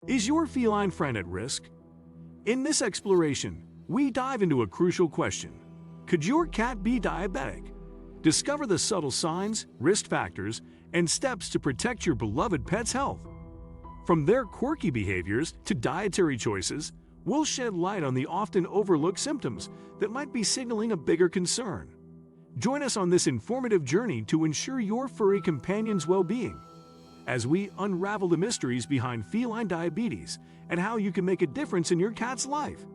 Is your feline friend at risk? In this exploration, we dive into a crucial question. Could your cat be diabetic? Discover the subtle signs, risk factors, and steps to protect your beloved pet's health. From their quirky behaviors to dietary choices, we'll shed light on the often overlooked symptoms that might be signaling a bigger concern. Join us on this informative journey to ensure your furry companion's well-being, as we unravel the mysteries behind feline diabetes and how you can make a difference in your cat's life.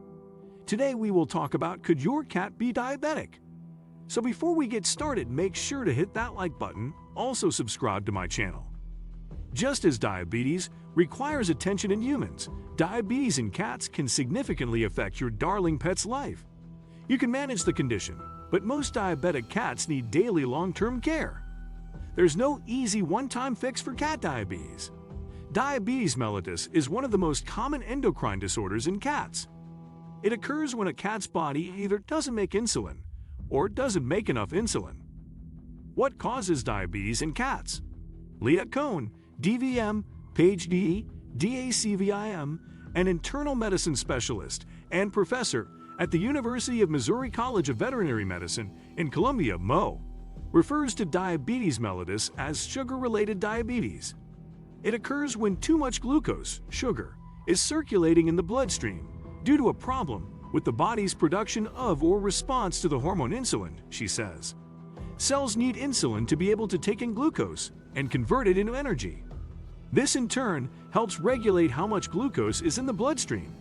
Today we will talk about, could your cat be diabetic? So before we get started, make sure to hit that like button, also subscribe to my channel. Just as diabetes requires attention in humans, diabetes in cats can significantly affect your darling pet's life. You can manage the condition, but most diabetic cats need daily long-term care. There's no easy one-time fix for cat diabetes. Diabetes mellitus is one of the most common endocrine disorders in cats. It occurs when a cat's body either doesn't make insulin or doesn't make enough insulin. What causes diabetes in cats? Leah Cohn, DVM, PhD, DACVIM, an internal medicine specialist and professor at the University of Missouri College of Veterinary Medicine in Columbia, Mo, refers to diabetes mellitus as sugar-related diabetes. It occurs when too much glucose, sugar, is circulating in the bloodstream due to a problem with the body's production of or response to the hormone insulin, she says. Cells need insulin to be able to take in glucose and convert it into energy. This in turn helps regulate how much glucose is in the bloodstream.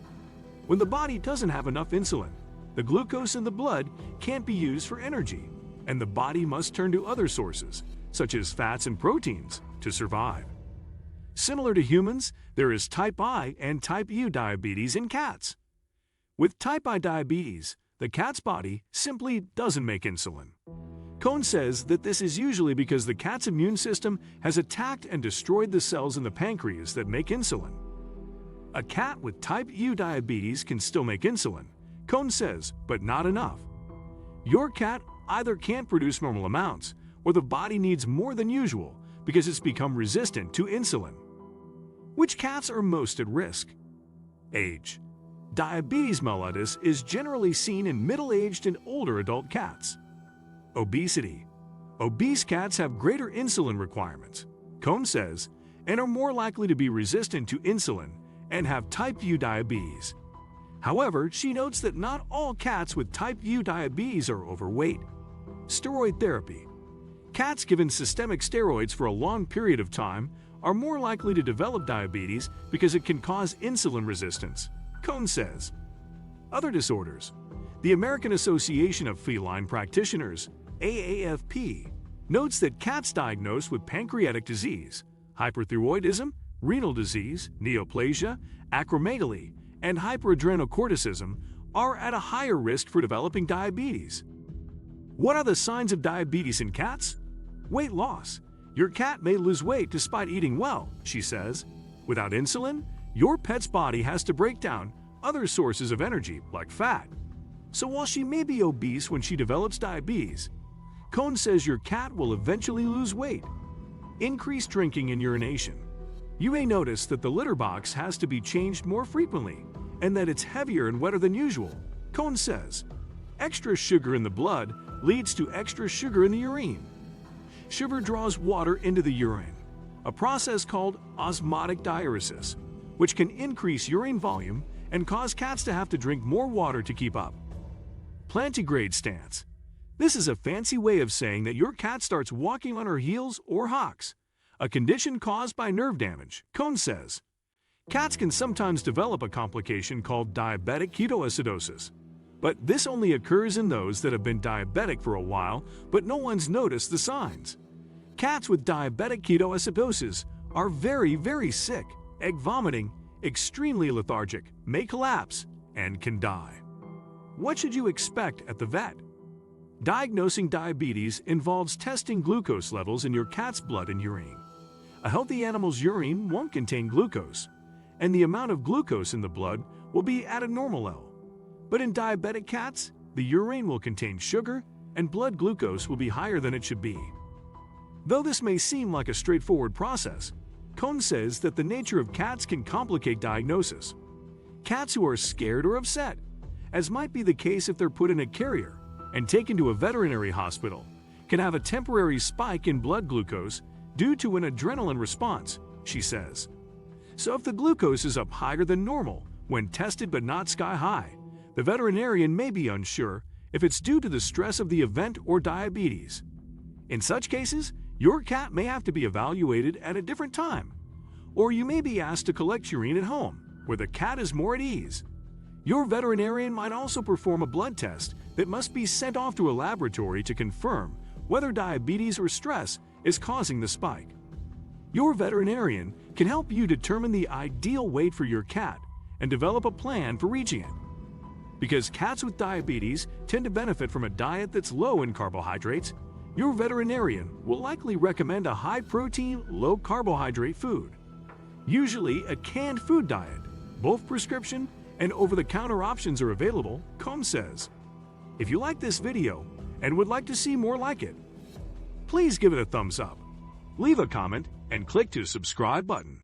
When the body doesn't have enough insulin, the glucose in the blood can't be used for energy, and the body must turn to other sources, such as fats and proteins, to survive. Similar to humans, there is type I and type U diabetes in cats. With type I diabetes, the cat's body simply doesn't make insulin. Cohn says that this is usually because the cat's immune system has attacked and destroyed the cells in the pancreas that make insulin. A cat with type U diabetes can still make insulin, Cohn says, but not enough. Your cat either can't produce normal amounts or the body needs more than usual because it's become resistant to insulin. Which cats are most at risk? Age. Diabetes mellitus is generally seen in middle-aged and older adult cats. Obesity. Obese cats have greater insulin requirements, Cohn says, and are more likely to be resistant to insulin and have type U diabetes. However, she notes that not all cats with type U diabetes are overweight. Steroid therapy. Cats given systemic steroids for a long period of time are more likely to develop diabetes because it can cause insulin resistance, Cohn says. Other disorders. The American Association of Feline Practitioners, AAFP, notes that cats diagnosed with pancreatic disease, hyperthyroidism, renal disease, neoplasia, acromegaly, and hyperadrenocorticism are at a higher risk for developing diabetes. What are the signs of diabetes in cats? Weight loss. Your cat may lose weight despite eating well, she says. Without insulin, your pet's body has to break down other sources of energy, like fat. So while she may be obese when she develops diabetes, Cohn says your cat will eventually lose weight. Increased drinking and urination. You may notice that the litter box has to be changed more frequently and that it's heavier and wetter than usual, Cohn says. Extra sugar in the blood leads to extra sugar in the urine. Sugar draws water into the urine, a process called osmotic diuresis, which can increase urine volume and cause cats to have to drink more water to keep up. Plantigrade stance. This is a fancy way of saying that your cat starts walking on her heels or hocks, a condition caused by nerve damage, Cohn says. Cats can sometimes develop a complication called diabetic ketoacidosis, but this only occurs in those that have been diabetic for a while but no one's noticed the signs. Cats with diabetic ketoacidosis are very sick, egg vomiting, extremely lethargic, may collapse, and can die. What should you expect at the vet? Diagnosing diabetes involves testing glucose levels in your cat's blood and urine. A healthy animal's urine won't contain glucose, and the amount of glucose in the blood will be at a normal level. But in diabetic cats, the urine will contain sugar and blood glucose will be higher than it should be. Though this may seem like a straightforward process, Cohn says that the nature of cats can complicate diagnosis. Cats who are scared or upset, as might be the case if they're put in a carrier and taken to a veterinary hospital, can have a temporary spike in blood glucose due to an adrenaline response, she says. So if the glucose is up higher than normal when tested but not sky high, the veterinarian may be unsure if it's due to the stress of the event or diabetes. In such cases, your cat may have to be evaluated at a different time, or you may be asked to collect urine at home, where the cat is more at ease. Your veterinarian might also perform a blood test that must be sent off to a laboratory to confirm whether diabetes or stress is causing the spike. Your veterinarian can help you determine the ideal weight for your cat and develop a plan for reaching it. Because cats with diabetes tend to benefit from a diet that's low in carbohydrates, your veterinarian will likely recommend a high-protein, low-carbohydrate food. Usually a canned food diet. Both prescription and over-the-counter options are available, Cohn says. If you like this video and would like to see more like it, please give it a thumbs up, leave a comment, and click to subscribe button.